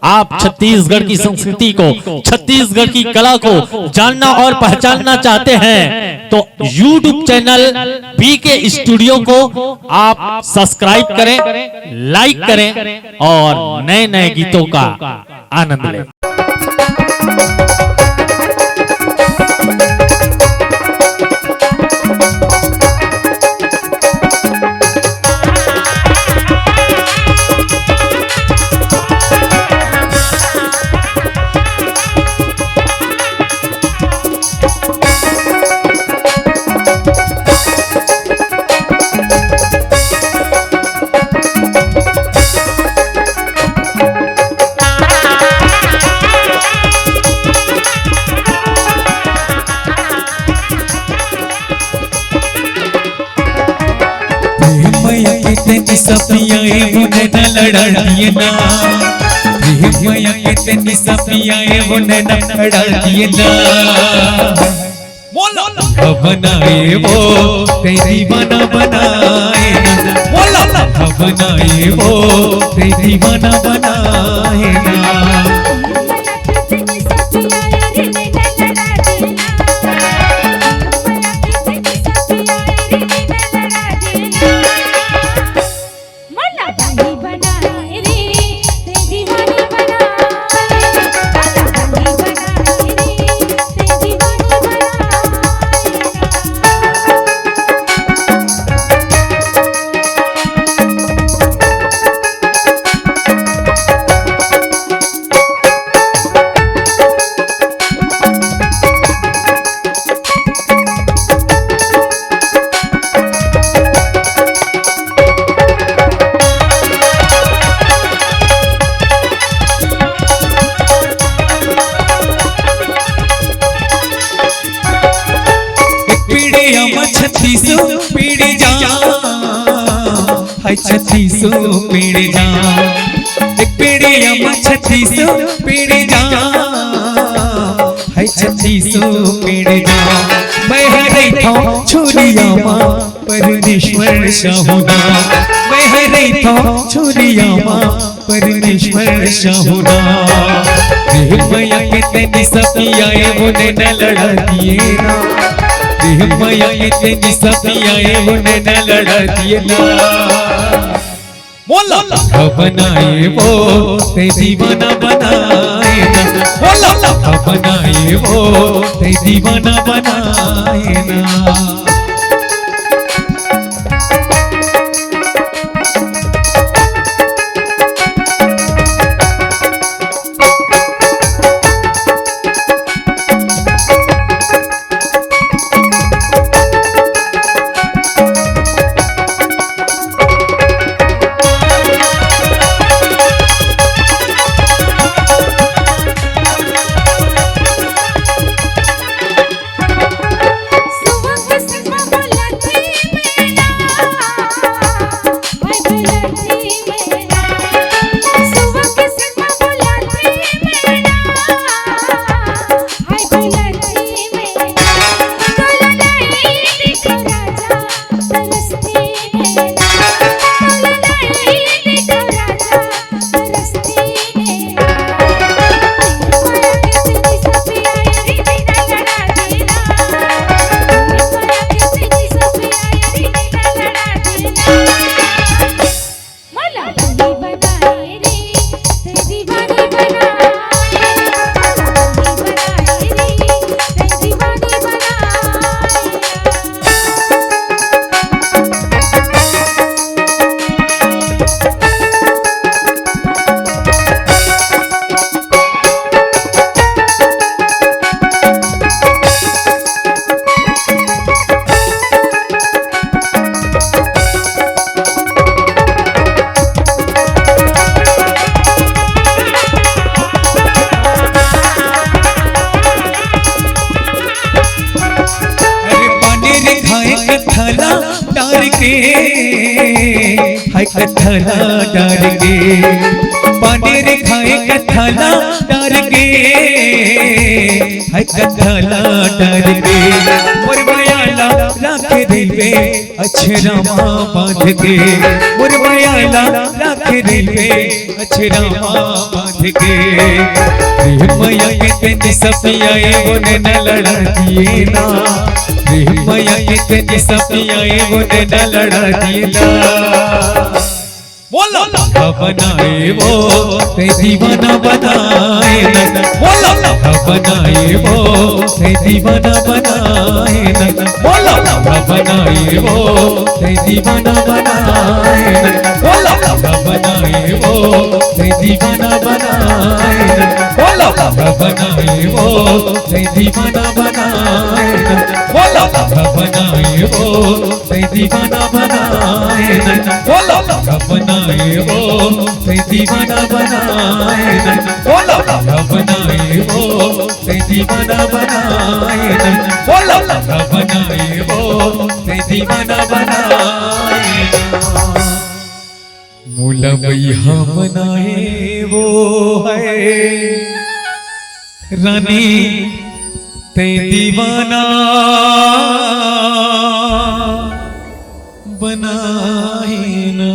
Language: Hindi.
आप छत्तीसगढ़ की संस्कृति को, छत्तीसगढ़ की कला को जानना और पहचानना चाहते हैं तो YouTube चैनल बीके स्टूडियो को आप सब्सक्राइब करें, लाइक करें और नए नए गीतों का आनंद लें। कितनी सपियाए वो न लड़ा दिए ना, भैया कितनी सपियाए वो न लड़ा दिए ना। बनाए वो तेरी दीवाना बनाए ना, बनाए वो तेरी दीवाना बनाए ना। छत्तीसो पीढ़ी जा, हाय छत्तीसो पीढ़ी जा, एक पीढ़ी अम्मा छत्तीसो पीढ़ी जा, हाय छत्तीसो पीढ़ी जा। मैं हरे था छोरिया माँ परमेश्वर शाहुना, मैं हरे था छोरिया माँ परमेश्वर शाहुना। भैया कितनी सपियाए वो न लड़ा दिए ना, भैया इतनी सपियाए उन्हें न लड़ा दिए ना। बनाए वो ते दीवाना बनाए ना, बनाए वो ते दीवाना बनाए ना। हाय कथला डार के पानी रे खाए कथला डार के, हाय कथला डार के। मोर मायाला राखे देवे अछरामा बांध के मोर मायाला रख रे अछरामा बांध के मैया के तेनी सपिया वो न लड़ा दिए ना मैया के तेनी सपिया वो न लड़ा दिए ना बोलो बनाए वो ते दीवाना बनाए ना बोलो बनाए वो ते दीवाना बनाए ना बोलो बनाए वो ते दीवाना बनाए ना बोलो बनाए वो ते दीवाना बनाए ना बोलो बनाए वो ते दीवाना बनाए ना बोलो बनाए वो ते दीवाना बनाए ना बोलो बनाए वो ते दीवाना बनाए ना बोलो बनाए वो ते दीवाना बनाए ना बोलो बनाए वो ते दीवाना बनाए ना मुलवैया बनाए वो है रानी ते दीवाना बनाए ना।